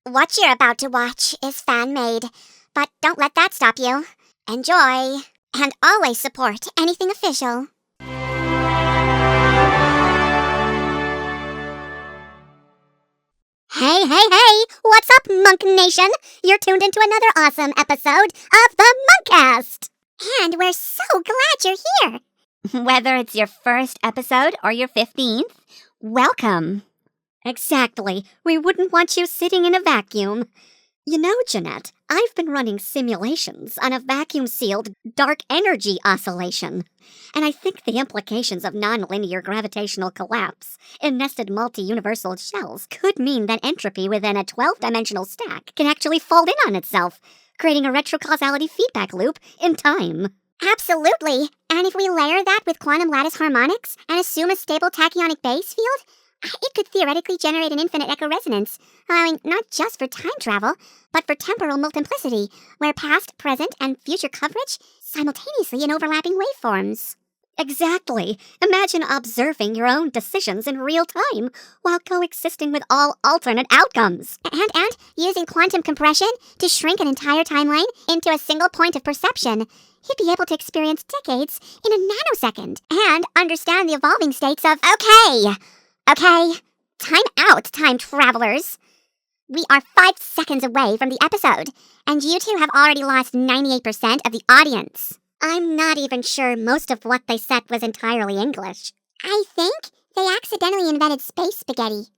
What you're about to watch is fan-made, but don't let that stop you. Enjoy, and always support anything official. Hey, what's up, Munk Nation? You're tuned into another awesome episode of the Munkcast. And we're so glad you're here. Whether it's your first episode or your 15th, welcome. Exactly. We wouldn't want you sitting in a vacuum. You know, Jeanette, I've been running simulations on a vacuum-sealed dark energy oscillation. And I think the implications of nonlinear gravitational collapse in nested multi-universal shells could mean that entropy within a 12-dimensional stack can actually fold in on itself, creating a retrocausality feedback loop in time. Absolutely. And if we layer that with quantum lattice harmonics and assume a stable tachyonic base field, it could theoretically generate an infinite echo resonance, allowing not just for time travel, but for temporal multiplicity, where past, present, and future coverage simultaneously in overlapping waveforms. Exactly. Imagine observing your own decisions in real time while coexisting with all alternate outcomes. And using quantum compression to shrink an entire timeline into a single point of perception, you'd be able to experience decades in a nanosecond and understand the evolving states of, Okay, time out, time travelers. We are 5 seconds away from the episode, and you two have already lost 98% of the audience. I'm not even sure most of what they said was entirely English. I think they accidentally invented space spaghetti.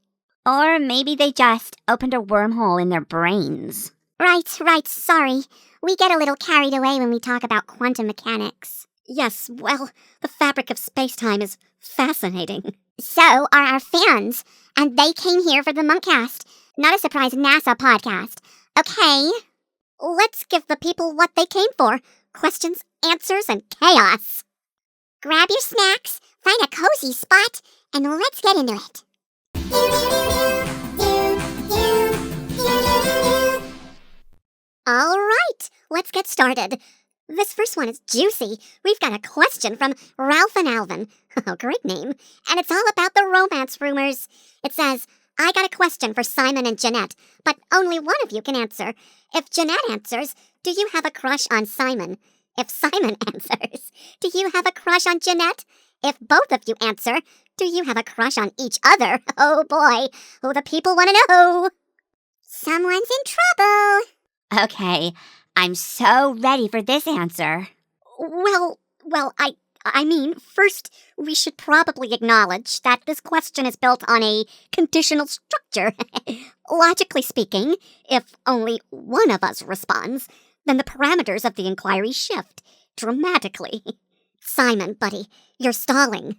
Or maybe they just opened a wormhole in their brains. Right, sorry. We get a little carried away when we talk about quantum mechanics. Yes, well, the fabric of space-time is fascinating. So are our fans, and they came here for the Munkcast, not a surprise NASA podcast. Okay? Let's give the people what they came for. Questions, answers, and chaos. Grab your snacks, find a cozy spot, and let's get into it. All right, let's get started. This first one is juicy. We've got a question from Ralph and Alvin. Oh, great name. And it's all about the romance rumors. It says, I got a question for Simon and Jeanette, but only one of you can answer. If Jeanette answers, do you have a crush on Simon? If Simon answers, do you have a crush on Jeanette? If both of you answer, do you have a crush on each other? Oh boy, who the people want to know. Someone's in trouble. Okay, I'm so ready for this answer. Well, I mean, first, we should probably acknowledge that this question is built on a conditional structure. Logically speaking, if only one of us responds, then the parameters of the inquiry shift dramatically. Simon, buddy, you're stalling.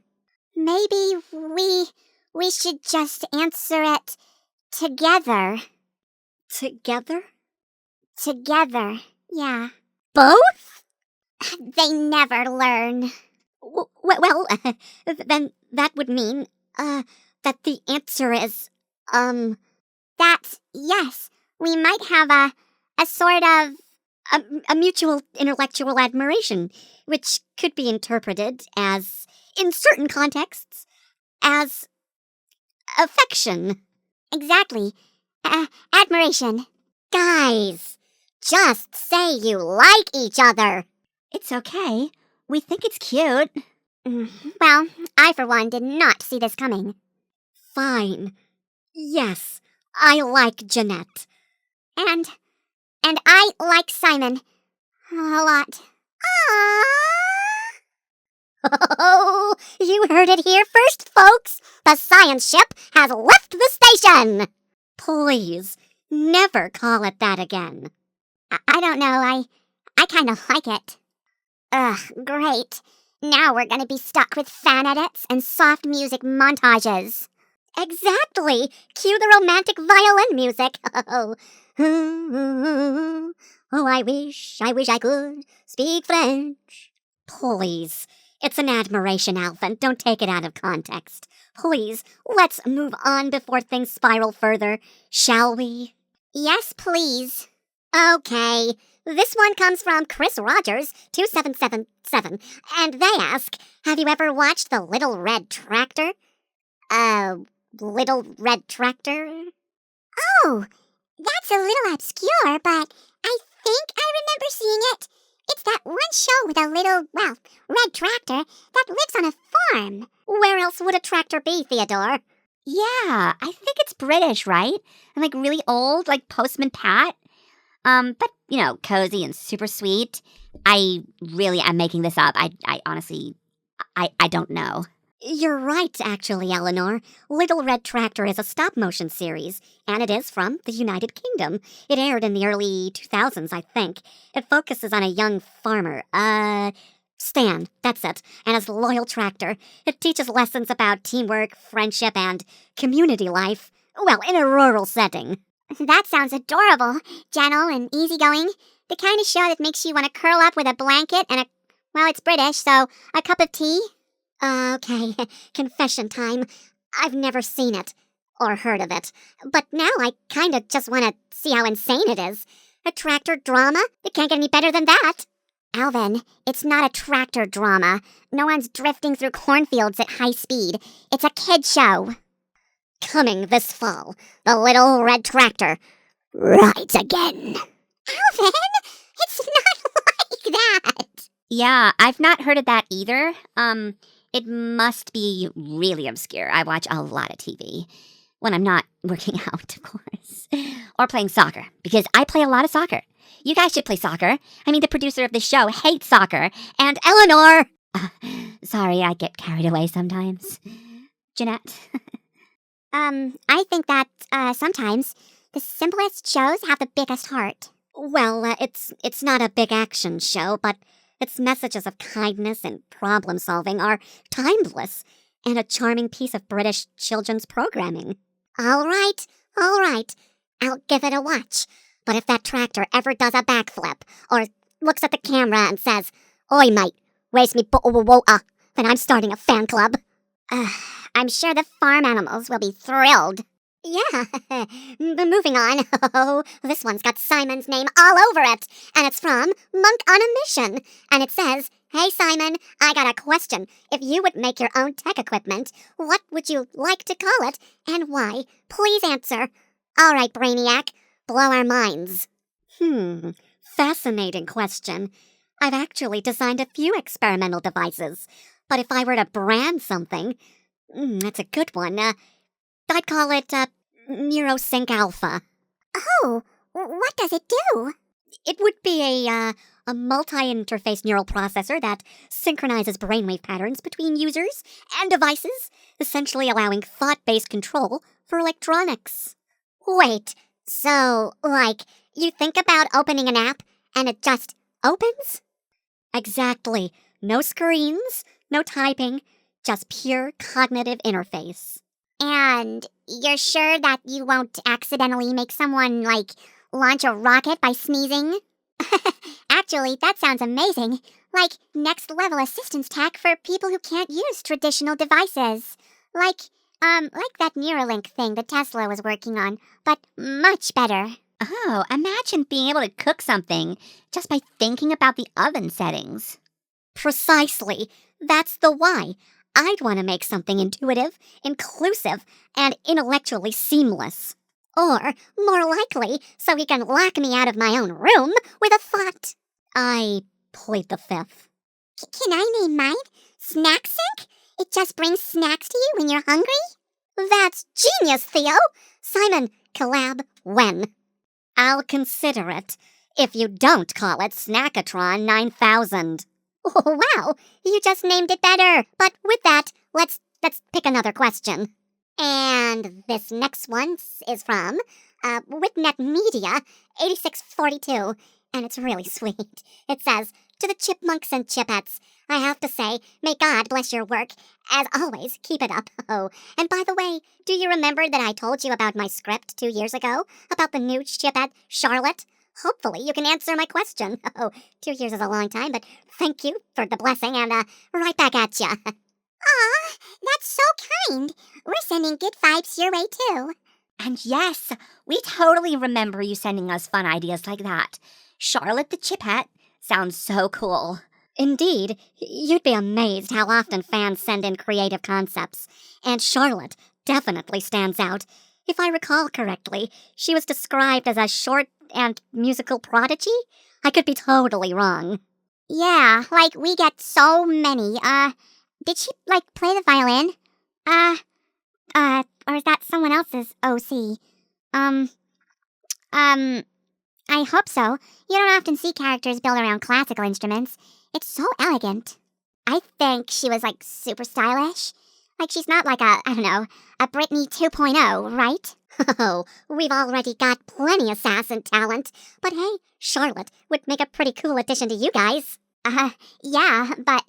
Maybe we should just answer it together. Together? Together, yeah. Both? They never learn. Well, then that would mean, that the answer is, that, yes, we might have a sort of... a mutual intellectual admiration, which could be interpreted as, in certain contexts, as affection. Exactly. Admiration. Guys, just say you like each other. It's okay. We think it's cute. Well, I for one did not see this coming. Fine. Yes, I like Jeanette. And I like Simon. A lot. Oh, you heard it here first, folks. The science ship has left the station. Please, never call it that again. I don't know, I kind of like it. Ugh, great. Now we're gonna be stuck with fan edits and soft music montages. Exactly. Cue the romantic violin music. Oh, I wish I could speak French. Please. It's an admiration, Alvin. Don't take it out of context. Please, let's move on before things spiral further, shall we? Yes, please. Okay. This one comes from Chris Rogers, 2777, and they ask, have you ever watched The Little Red Tractor? Little Red Tractor? Oh, That's a little obscure, but I think I remember seeing it. It's that one show with a little, red tractor that lives on a farm. Where else would a tractor be, Theodore? Yeah, I think it's British, right? And like really old, like Postman Pat. But, cozy and super sweet. I'm making this up. I honestly, I don't know. You're right, actually, Eleanor. Little Red Tractor is a stop-motion series, and it is from the United Kingdom. It aired in the early 2000s, I think. It focuses on a young farmer, Stan, that's it, and his loyal tractor. It teaches lessons about teamwork, friendship, and community life. Well, in a rural setting. That sounds adorable, gentle and easygoing. The kind of show that makes you want to curl up with a blanket and it's British, so a cup of tea. Okay, confession time. I've never seen it, or heard of it. But now I kinda just want to see how insane it is. A tractor drama? It can't get any better than that. Alvin, it's not a tractor drama. No one's drifting through cornfields at high speed. It's a kid show. Coming this fall, the Little Red Tractor. Right again. Alvin, it's not like that. Yeah, I've not heard of that either. It must be really obscure. I watch a lot of TV. When I'm not working out, of course. Or playing soccer, because I play a lot of soccer. You guys should play soccer. I mean, the producer of the show hates soccer. And Eleanor! Sorry, I get carried away sometimes. Jeanette? I think that, sometimes the simplest shows have the biggest heart. Well, it's not a big action show, but its messages of kindness and problem-solving are timeless, and a charming piece of British children's programming. All right. I'll give it a watch. But if that tractor ever does a backflip, or looks at the camera and says, "Oi, mate, where's me water?" then I'm starting a fan club. I'm sure the farm animals will be thrilled. Yeah, moving on. Oh, this one's got Simon's name all over it, and it's from Monk on a Mission. And it says, "Hey Simon, I got a question. If you would make your own tech equipment, what would you like to call it, and why? Please answer." All right, Brainiac, blow our minds. Fascinating question. I've actually designed a few experimental devices, but if I were to brand something, that's a good one. I'd call it, NeuroSync Alpha. Oh, what does it do? It would be a multi-interface neural processor that synchronizes brainwave patterns between users and devices, essentially allowing thought-based control for electronics. Wait, so, you think about opening an app and it just opens? Exactly. No screens, no typing, just pure cognitive interface. And you're sure that you won't accidentally make someone, launch a rocket by sneezing? Actually, that sounds amazing. Like next-level assistance tech for people who can't use traditional devices. Like that Neuralink thing that Tesla was working on, but much better. Oh, imagine being able to cook something just by thinking about the oven settings. Precisely. That's the why. I'd want to make something intuitive, inclusive, and intellectually seamless. Or, more likely, so he can lock me out of my own room with a thought. I plead the fifth. Can I name mine? Snack Sync? It just brings snacks to you when you're hungry? That's genius, Theo! Simon, collab when? I'll consider it. If you don't call it Snackatron 9000. Oh, wow, you just named it better. But with that, let's pick another question. And this next one is from Witnet Media 8642, and it's really sweet. It says, "To the Chipmunks and Chipettes, I have to say, may God bless your work. As always, keep it up." Oh, and by the way, do you remember that I told you about my script 2 years ago? About the new Chipette, Charlotte? Hopefully you can answer my question. Oh, 2 years is a long time, but thank you for the blessing, and right back at ya. Aw, that's so kind. We're sending good vibes your way, too. And yes, we totally remember you sending us fun ideas like that. Charlotte the Chipette sounds so cool. Indeed, you'd be amazed how often fans send in creative concepts. And Charlotte definitely stands out. If I recall correctly, she was described as a short and musical prodigy? I could be totally wrong. Yeah, like, we get so many. Did she, like, play the violin? Or is that someone else's OC? I hope so. You don't often see characters built around classical instruments. It's so elegant. I think she was, like, super stylish. Like, she's not like a Britney 2.0, right? Oh, we've already got plenty of sass and talent. But hey, Charlotte would make a pretty cool addition to you guys. Yeah, but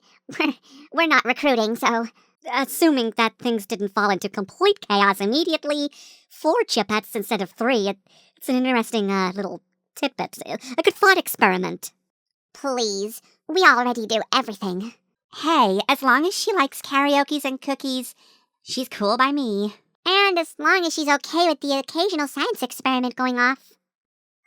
we're not recruiting, so... Assuming that things didn't fall into complete chaos immediately, 4 chipettes instead of 3, it's an interesting little tidbit, a good thought experiment. Please, we already do everything. Hey, as long as she likes karaoke and cookies, she's cool by me. And as long as she's okay with the occasional science experiment going off.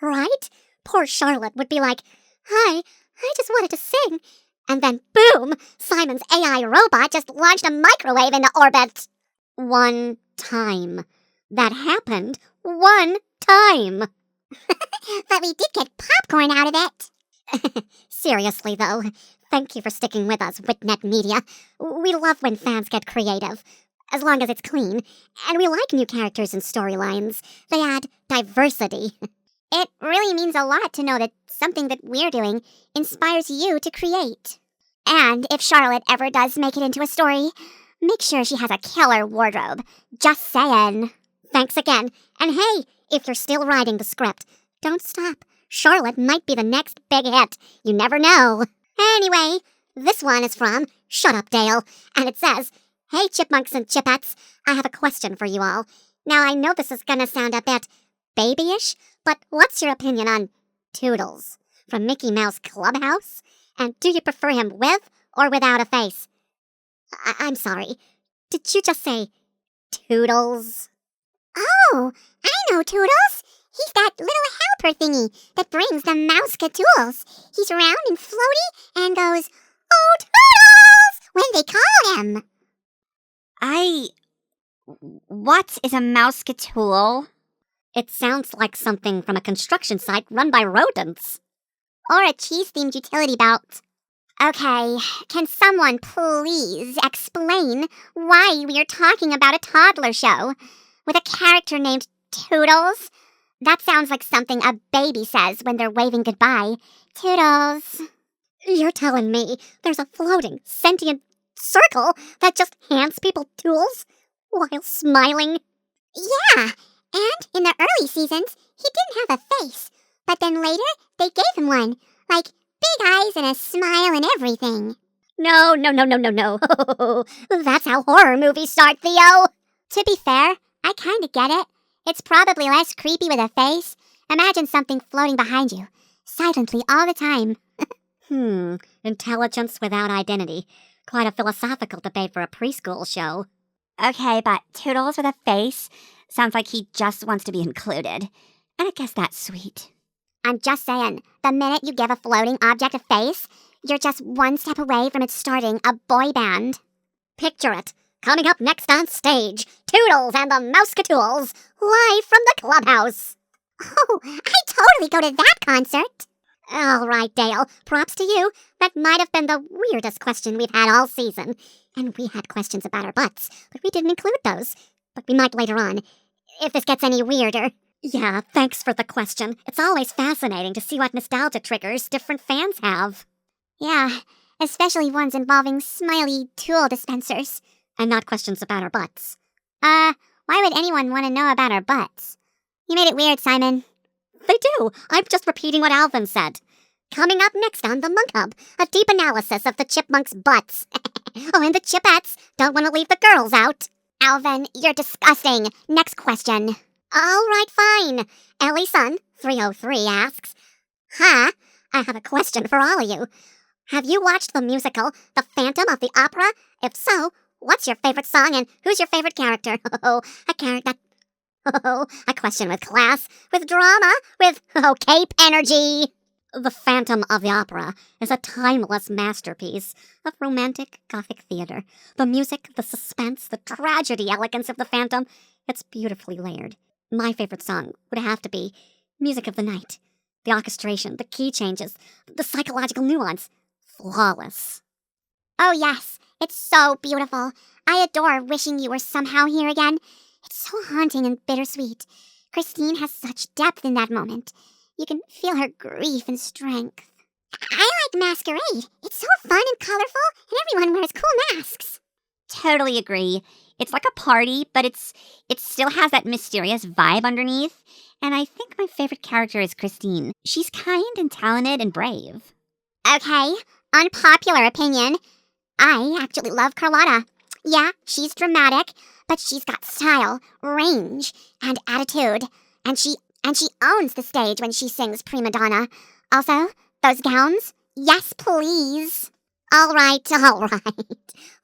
Right? Poor Charlotte would be like, "Hi, I just wanted to sing." And then boom! Simon's AI robot just launched a microwave into orbit. One time. That happened 1 time. But we did get popcorn out of it. Seriously, though, thank you for sticking with us, Witnet Media. We love when fans get creative, as long as it's clean. And we like new characters and storylines. They add diversity. It really means a lot to know that something that we're doing inspires you to create. And if Charlotte ever does make it into a story, make sure she has a killer wardrobe. Just saying. Thanks again. And hey, if you're still writing the script, don't stop. Charlotte might be the next big hit. You never know. Anyway, this one is from Shut Up Dale, and it says, "Hey Chipmunks and Chipettes, I have a question for you all. Now I know this is gonna sound a bit babyish, but what's your opinion on Toodles from Mickey Mouse Clubhouse? And do you prefer him with or without a face?" I'm sorry. Did you just say Toodles? Oh, I know Toodles. He's that little helper thingy that brings the mouse-ka-tools. He's round and floaty and goes, "Oh, Toodles!" when they call him. What is a mouse-ka-tool? It sounds like something from a construction site run by rodents. Or a cheese-themed utility belt. Okay, can someone please explain why we are talking about a toddler show with a character named Toodles? That sounds like something a baby says when they're waving goodbye. Toodles. You're telling me there's a floating, sentient circle that just hands people tools while smiling? Yeah, and in the early seasons, he didn't have a face. But then later, they gave him one. Like, big eyes and a smile and everything. No. That's how horror movies start, Theo. To be fair, I kinda get it. It's probably less creepy with a face. Imagine something floating behind you, silently all the time. Intelligence without identity. Quite a philosophical debate for a preschool show. Okay, but Toodles with a face sounds like he just wants to be included. And I guess that's sweet. I'm just saying, the minute you give a floating object a face, you're just one step away from it starting a boy band. Picture it. Coming up next on stage, Toodles and the Mouse-ka-tools, live from the clubhouse. Oh, I'd totally go to that concert. All right, Dale, props to you. That might have been the weirdest question we've had all season. And we had questions about our butts, but we didn't include those. But we might later on, if this gets any weirder. Yeah, thanks for the question. It's always fascinating to see what nostalgia triggers different fans have. Yeah, especially ones involving smiley tool dispensers. And not questions about our butts. Why would anyone want to know about our butts? You made it weird, Simon. They do. I'm just repeating what ALVIN said. Coming up next on the Munk Hub, a deep analysis of the Chipmunks' butts. Oh, and the Chipettes don't want to leave the girls out. ALVIN, you're disgusting. Next question. All right, fine. Ellie Sun 303 asks, "Hi, I have a question for all of you. Have you watched the musical The Phantom of the Opera? If so, what's your favorite song and who's your favorite character?" A question with class, with drama, with, cape energy. The Phantom of the Opera is a timeless masterpiece of romantic Gothic theater. The music, the suspense, the tragedy elegance of The Phantom It's beautifully layered. My favorite song would have to be Music of the Night. The orchestration, the key changes, the psychological nuance. Flawless. Oh, yes. It's so beautiful. I adore wishing you were somehow here again. It's so haunting and bittersweet. Christine has such depth in that moment. You can feel her grief and strength. I like Masquerade. It's so fun and colorful, and everyone wears cool masks. Totally agree. It's like a party, but it still has that mysterious vibe underneath. And I think my favorite character is Christine. She's kind and talented and brave. Okay, unpopular opinion. I actually love Carlotta. Yeah, she's dramatic, but she's got style, range, and attitude. And she owns the stage when she sings prima donna. Also, those gowns? Yes, please. All right.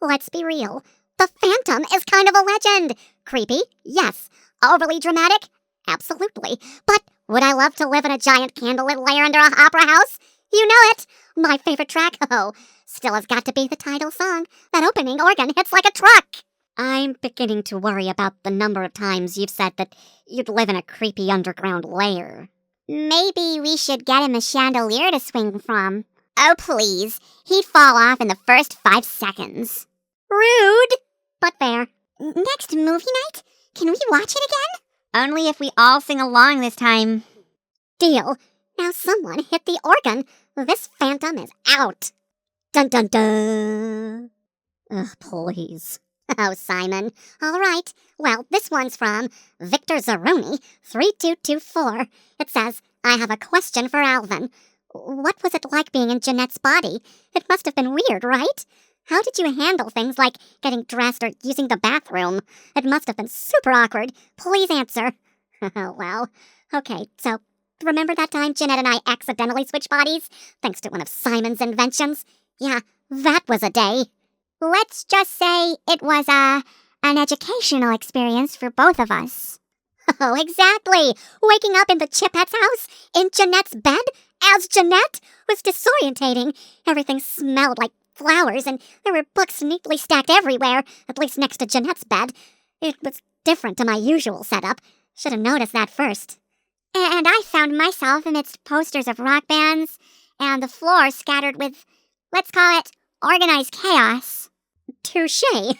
Let's be real. The Phantom is kind of a legend. Creepy? Yes. Overly dramatic? Absolutely. But would I love to live in a giant candlelit lair under a opera house? You know it. My favorite track, still has got to be the title song. That opening organ hits like a truck. I'm beginning to worry about the number of times you've said that you'd live in a creepy underground lair. Maybe we should get him a chandelier to swing from. Oh, please. He'd fall off in the first 5 seconds. Rude, but fair. Next movie night? Can we watch it again? Only if we all sing along this time. Deal. Now someone hit the organ. This Phantom is out. Dun dun dun. Ugh, please. Oh, Simon. All right. Well, this one's from Victor Zaroni, 3224. It says, I have a question for Alvin. What was it like being in Jeanette's body? It must have been weird, right? How did you handle things like getting dressed or using the bathroom? It must have been super awkward. Please answer. Well, okay, so remember that time Jeanette and I accidentally switched bodies? Thanks to one of Simon's inventions? Yeah, that was a day. Let's just say it was an educational experience for both of us. Oh, exactly. Waking up in the Chipette's house, in Jeanette's bed, as Jeanette, was disorientating. Everything smelled like flowers, and there were books neatly stacked everywhere, at least next to Jeanette's bed. It was different to my usual setup. Should have noticed that first. And I found myself amidst posters of rock bands, and the floor scattered with, let's call it, organized chaos. Touché.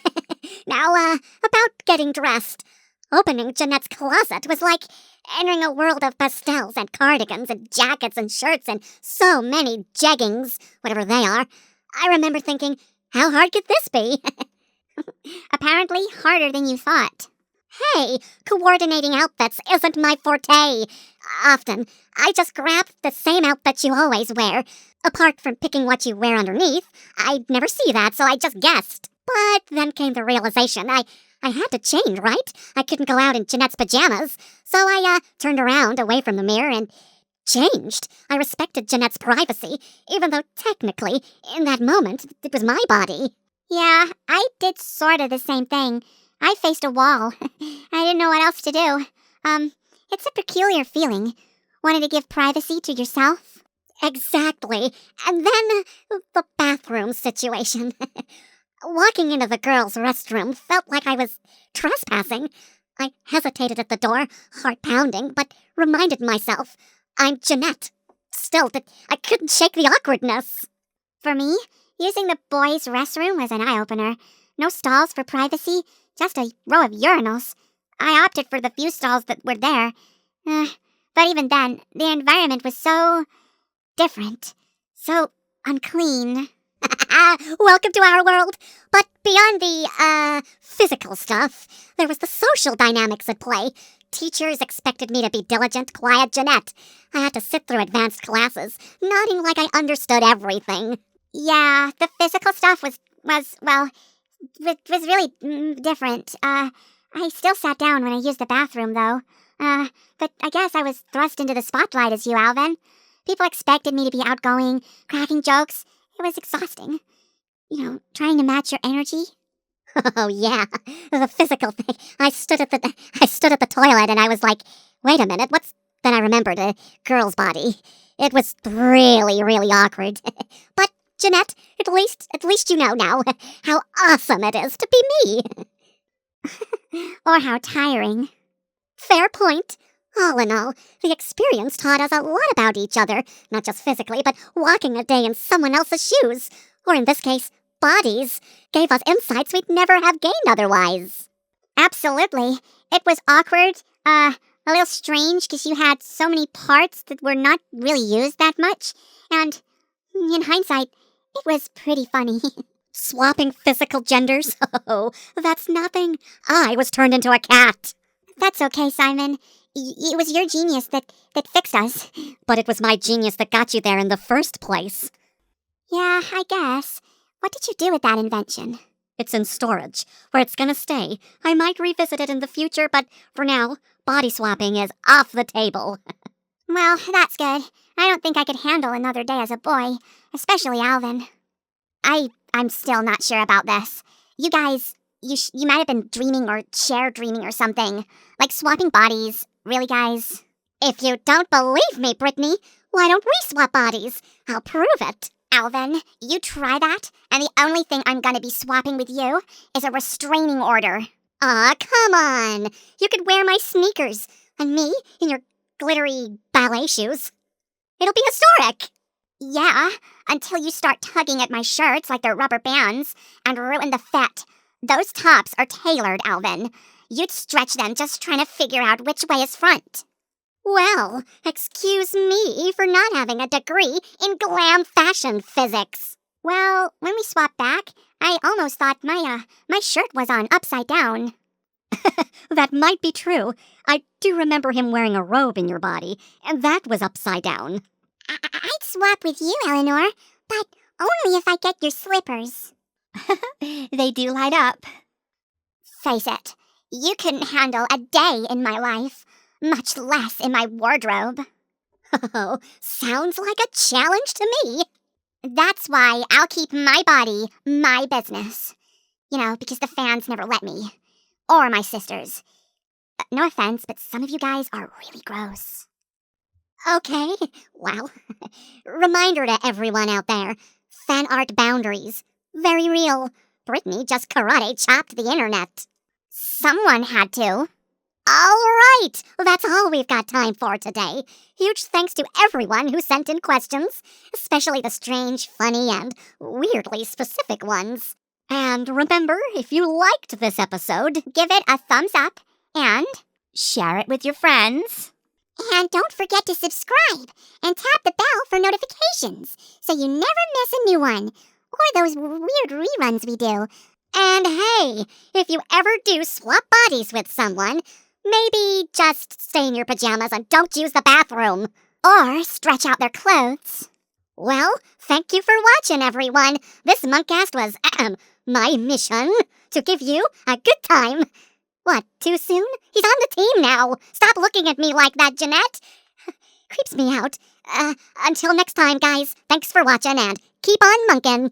Now, about getting dressed. Opening Jeanette's closet was like entering a world of pastels and cardigans and jackets and shirts and so many jeggings, whatever they are. I remember thinking, how hard could this be? Apparently harder than you thought. Hey, coordinating outfits isn't my forte. Often, I just grab the same outfit you always wear. Apart from picking what you wear underneath, I'd never see that, so I just guessed. But then came the realization I had to change, right? I couldn't go out in Jeanette's pajamas. So I turned around away from the mirror and changed. I respected Jeanette's privacy, even though technically, in that moment, it was my body. Yeah, I did sort of the same thing. I faced a wall. I didn't know what else to do. It's a peculiar feeling. Wanted to give privacy to yourself. Exactly. And then the bathroom situation. Walking into the girls' restroom felt like I was trespassing. I hesitated at the door, heart pounding, but reminded myself, I'm Jeanette. Still, I couldn't shake the awkwardness. For me, using the boys' restroom was an eye-opener. No stalls for privacy, just a row of urinals. I opted for the few stalls that were there. But even then, the environment was so different. So unclean. Welcome to our world. But beyond the, physical stuff, there was the social dynamics at play. Teachers expected me to be diligent, quiet Jeanette. I had to sit through advanced classes, nodding like I understood everything. Yeah, the physical stuff was really different. I still sat down when I used the bathroom, though. But I guess I was thrust into the spotlight as you, Alvin. People expected me to be outgoing, cracking jokes. It was exhausting. You know, trying to match your energy. Oh, yeah, the physical thing. I stood at the toilet and I was like, wait a minute, what's... Then I remembered a girl's body. It was really, really awkward. But, Jeanette, at least you know now how awesome it is to be me. Or how tiring. Fair point. All in all, the experience taught us a lot about each other, not just physically, but walking a day in someone else's shoes, or in this case, bodies, gave us insights we'd never have gained otherwise. Absolutely. It was awkward, a little strange because you had so many parts that were not really used that much, and in hindsight, it was pretty funny. Swapping physical genders? Oh, that's nothing. I was turned into a cat. That's okay, Simon. It was your genius that fixed us. But it was my genius that got you there in the first place. Yeah, I guess. What did you do with that invention? It's in storage, where it's gonna stay. I might revisit it in the future, but for now, body swapping is off the table. Well, that's good. I don't think I could handle another day as a boy, especially Alvin. I'm still not sure about this. You guys, you might have been dreaming or share dreaming or something. Like swapping bodies. Really, guys? If you don't believe me, Brittany, why don't we swap bodies? I'll prove it. Alvin, you try that, and the only thing I'm gonna be swapping with you is a restraining order. Aw, come on. You could wear my sneakers, and me in your glittery ballet shoes. It'll be historic. Yeah, until you start tugging at my shirts like they're rubber bands and ruin the fit. Those tops are tailored, Alvin. You'd stretch them just trying to figure out which way is front. Well, excuse me for not having a degree in glam fashion physics. Well, when we swapped back, I almost thought my shirt was on upside down. That might be true. I do remember him wearing a robe in your body, and that was upside down. I'd swap with you, Eleanor, but only if I get your slippers. They do light up. Face it, you couldn't handle a day in my life, much less in my wardrobe. Oh, sounds like a challenge to me. That's why I'll keep my body my business. You know, because the fans never let me. Or my sisters. No offense, but some of you guys are really gross. Okay, well, reminder to everyone out there. Fan art boundaries. Very real. Brittany just karate chopped the internet. Someone had to. All right, that's all we've got time for today. Huge thanks to everyone who sent in questions, especially the strange, funny, and weirdly specific ones. And remember, if you liked this episode, give it a thumbs up and share it with your friends. And don't forget to subscribe and tap the bell for notifications so you never miss a new one or those weird reruns we do. And hey, if you ever do swap bodies with someone, maybe just stay in your pajamas and don't use the bathroom. Or stretch out their clothes. Well, thank you for watching, everyone. This Munkcast was, my mission to give you a good time. What, too soon? He's on the team now. Stop looking at me like that, Jeanette. Creeps me out. Until next time, guys, thanks for watching and keep on munkin'.